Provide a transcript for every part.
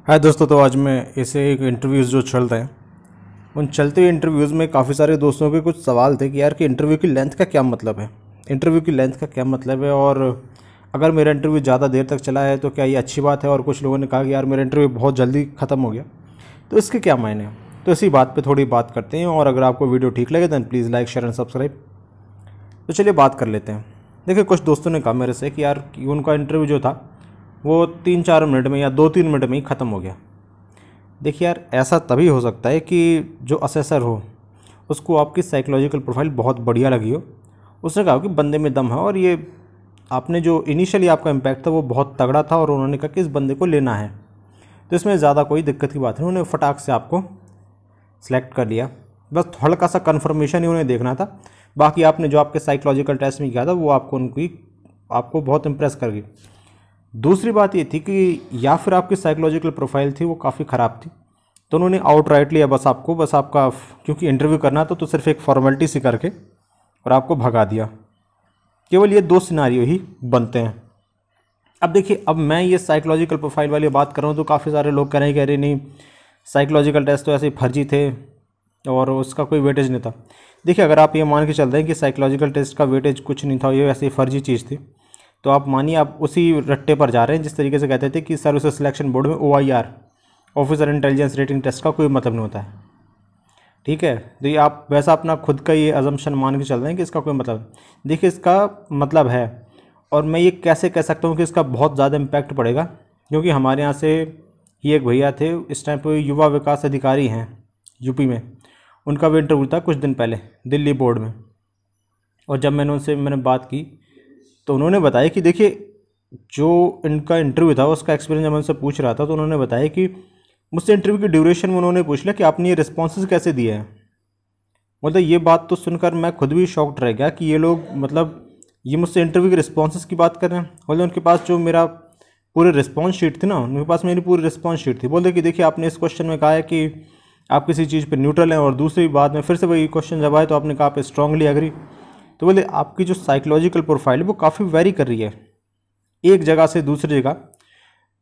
हाय दोस्तों, तो आज मैं ऐसे एक इंटरव्यूज़ जो चल रहे हैं उन चलते हुए इंटरव्यूज़ में काफ़ी सारे दोस्तों के कुछ सवाल थे कि यार कि इंटरव्यू की लेंथ का क्या मतलब है। इंटरव्यू की लेंथ का क्या मतलब है, और अगर मेरा इंटरव्यू ज़्यादा देर तक चला है तो क्या ये अच्छी बात है। और कुछ लोगों ने कहा कि यार मेरा इंटरव्यू बहुत जल्दी ख़त्म हो गया, तो इसके क्या मायने हैं। तो इसी बात पर थोड़ी बात करते हैं, और अगर आपको वीडियो ठीक लगे then please like share and subscribe. तो चलिए बात कर लेते हैं। देखिए, कुछ दोस्तों ने कहा मेरे से कि यार कि उनका इंटरव्यू जो था वो 3-4 मिनट में या 2-3 मिनट में ही ख़त्म हो गया। देखिए यार, ऐसा तभी हो सकता है कि जो असेसर हो उसको आपकी साइकोलॉजिकल प्रोफाइल बहुत बढ़िया लगी हो। उसने कहा कि बंदे में दम है, और ये आपने जो इनिशियली आपका इम्पैक्ट था वो बहुत तगड़ा था, और उन्होंने कहा कि इस बंदे को लेना है। तो इसमें ज़्यादा कोई दिक्कत की बात नहीं, उन्होंने फटाक से आपको सिलेक्ट कर लिया। बस हल्का सा कन्फर्मेशन ही उन्हें देखना था। बाकी आपने जो आपके साइकोलॉजिकल टेस्ट में किया था वो आपको बहुत इम्प्रेस कर गई। दूसरी बात ये थी कि या फिर आपकी साइकोलॉजिकल प्रोफाइल थी वो काफ़ी ख़राब थी, तो उन्होंने आउटराइट लिया बस आपका क्योंकि इंटरव्यू करना था तो सिर्फ एक फॉर्मेलिटी सी करके और आपको भगा दिया। केवल ये 2 सिनारियो ही बनते हैं। अब देखिए, अब मैं ये साइकोलॉजिकल प्रोफाइल वाली बात कर रहा हूँ तो काफ़ी सारे लोग कह रहे नहीं, साइकोलॉजिकल टेस्ट तो ऐसे ही फर्जी थे और उसका कोई वेटेज नहीं था। देखिए, अगर आप ये मान के चल रहे हैं कि साइकोलॉजिकल टेस्ट का वेटेज कुछ नहीं था, ये ऐसे ही फर्जी चीज़ थी, तो आप मानिए आप उसी रट्टे पर जा रहे हैं जिस तरीके से कहते थे कि सर्विस सिलेक्शन बोर्ड में OIR, officer intelligence rating test का कोई मतलब नहीं होता है। ठीक है, तो ये आप वैसा अपना खुद का ये अजम्पशन मान के चल रहे हैं कि इसका कोई मतलब। देखिए, इसका मतलब है, और मैं ये कैसे कह सकता हूँ कि इसका बहुत ज़्यादा इम्पैक्ट पड़ेगा, क्योंकि हमारे यहाँ से ही एक भैया थे, इस टाइम पर युवा विकास अधिकारी हैं यूपी में, उनका भी इंटरव्यू था कुछ दिन पहले दिल्ली बोर्ड में। और जब मैंने बात की तो उन्होंने बताया कि देखिए, जो इनका इंटरव्यू था उसका एक्सपीरियंस जब मैं उनसे पूछ रहा था तो उन्होंने बताया कि मुझसे इंटरव्यू की ड्यूरेशन में उन्होंने पूछ लिया कि आपने ये रिस्पॉन्सेज कैसे दिए हैं। मतलब ये बात तो सुनकर मैं खुद भी शॉक्ड रह गया कि ये लोग ये मुझसे इंटरव्यू के रिस्पॉन्सेज की बात कर रहे हैं। बोलते उनके पास जो मेरा पूरे रिस्पॉन्स शीट थी ना, उनके पास मेरी पूरी रिस्पॉन्स शीट थी। बोलते कि देखिए, आपने इस क्वेश्चन में कहा है कि आप किसी चीज़ पर न्यूट्रल हैं, और दूसरी बात में फिर से वही क्वेश्चन जब आए तो आपने कहा आप स्ट्रांगली एग्री। तो बोले आपकी जो साइकोलॉजिकल प्रोफाइल है वो काफ़ी वेरी कर रही है एक जगह से दूसरी जगह।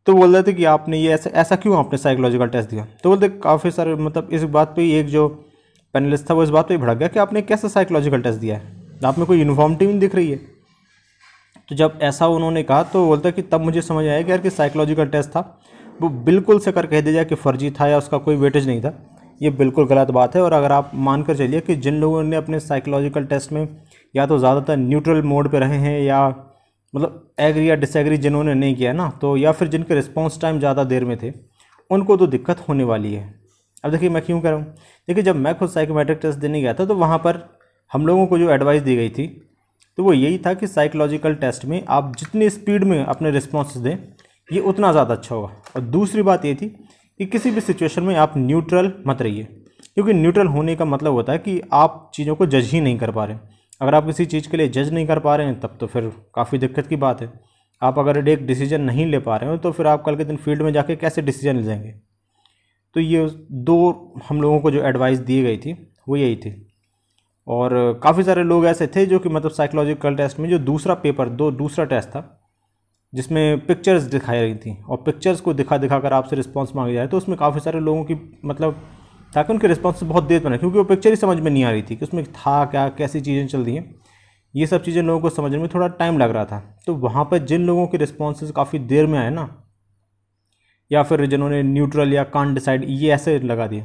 तो बोल रहे थे कि आपने ये ऐसा क्यों आपने साइकोलॉजिकल टेस्ट दिया। तो बोलते काफ़ी सारे इस बात पे एक जो पैनलिस्ट था वो इस बात पे भड़क गया कि आपने कैसा साइकोलॉजिकल टेस्ट दिया है, आप में कोई यूनिफॉर्मिटी नहीं दिख रही है। तो जब ऐसा उन्होंने कहा तो बोलता कि तब मुझे समझ आया कि यार कि साइकोलॉजिकल टेस्ट था वो बिल्कुल से कर कह दिया जाए कि फर्जी था या उसका कोई वेटेज नहीं था, ये बिल्कुल गलत बात है। और अगर आप मानकर चलिए कि जिन लोगों ने अपने साइकोलॉजिकल टेस्ट में या तो ज़्यादातर न्यूट्रल मोड पे रहे हैं, या एग्री या डिसएग्री जिन्होंने नहीं किया ना, तो या फिर जिनके रिस्पॉन्स टाइम ज़्यादा देर में थे, उनको तो दिक्कत होने वाली है। अब देखिए, मैं क्यों कह रहा हूँ। देखिए, जब मैं खुद साइकोमेट्रिक टेस्ट देने गया था तो वहाँ पर हम लोगों को जो एडवाइस दी गई थी तो वो यही था कि साइकोलॉजिकल टेस्ट में आप जितनी स्पीड में अपने रिस्पॉन्स दें ये उतना ज़्यादा अच्छा होगा। और दूसरी बात ये थी कि किसी भी सिचुएशन में आप न्यूट्रल मत रहिए, क्योंकि न्यूट्रल होने का मतलब होता है कि आप चीज़ों को जज ही नहीं कर पा रहे। अगर आप किसी चीज़ के लिए जज नहीं कर पा रहे हैं तब तो फिर काफ़ी दिक्कत की बात है। आप अगर एक डिसीजन नहीं ले पा रहे हो तो फिर आप कल के दिन फील्ड में जाके कैसे डिसीजन ले जाएंगे। तो ये 2 हम लोगों को जो एडवाइस दी गई थी वो यही थी। और काफ़ी सारे लोग ऐसे थे जो कि साइकोलॉजिकल टेस्ट में जो दूसरा टेस्ट था जिसमें पिक्चर्स दिखाई रही थी, और पिक्चर्स को दिखा कर आपसे रिस्पॉन्स मांगे जाए, तो उसमें काफ़ी सारे लोगों की ताकि उनके रिस्पॉन्स बहुत देर बने, क्योंकि वो पिक्चर ही समझ में नहीं आ रही थी कि उसमें था क्या, कैसी चीज़ें चल रही हैं। ये सब चीज़ें लोगों को समझने में थोड़ा टाइम लग रहा था। तो वहाँ पर जिन लोगों के रिस्पॉन्सेज काफ़ी देर में आए ना, या फिर जिन्होंने न्यूट्रल या कांट डिसाइड ये ऐसे लगा दिए,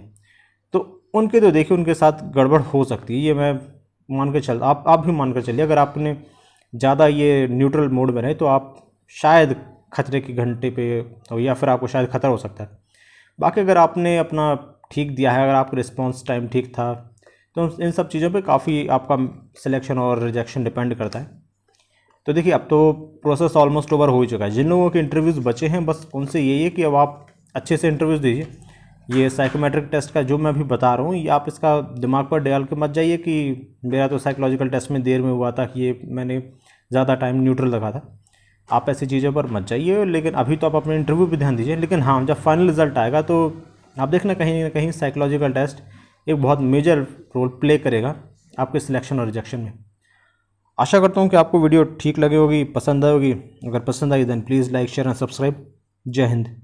तो उनके तो देखिए उनके साथ गड़बड़ हो सकती है। ये मैं मान कर चल आप भी मान कर चलिए, अगर आपने ज़्यादा ये न्यूट्रल मोड में रहे तो आप शायद खतरे की घंटे पे हो, या फिर आपको शायद खतरा हो सकता है। बाकी अगर आपने अपना ठीक दिया है, अगर आपका रिस्पॉन्स टाइम ठीक था, तो इन सब चीज़ों पे काफ़ी आपका सिलेक्शन और रिजेक्शन डिपेंड करता है। तो देखिए, अब तो प्रोसेस ऑलमोस्ट ओवर हो ही चुका है। जिन लोगों के इंटरव्यूज़ बचे हैं बस उनसे यही है कि अब आप अच्छे से इंटरव्यूज़ दीजिए। ये साइकोमेट्रिक टेस्ट का जो मैं अभी बता रहा हूँ ये आप इसका दिमाग पर डाल के मत जाइए कि मेरा तो साइकोलॉजिकल टेस्ट में देर में हुआ था, कि ये मैंने ज़्यादा टाइम न्यूट्रल रखा था। आप ऐसी चीज़ों पर मत जाइए, लेकिन अभी तो आप अपने इंटरव्यू पे ध्यान दीजिए। लेकिन हाँ, जब फाइनल रिजल्ट आएगा तो आप देखना कहीं ना कहीं साइकोलॉजिकल टेस्ट एक बहुत मेजर रोल प्ले करेगा आपके सिलेक्शन और रिजेक्शन में। आशा करता हूँ कि आपको वीडियो ठीक लगे होगी, पसंद आई होगी। अगर पसंद आई then please like share and subscribe. जय हिंद।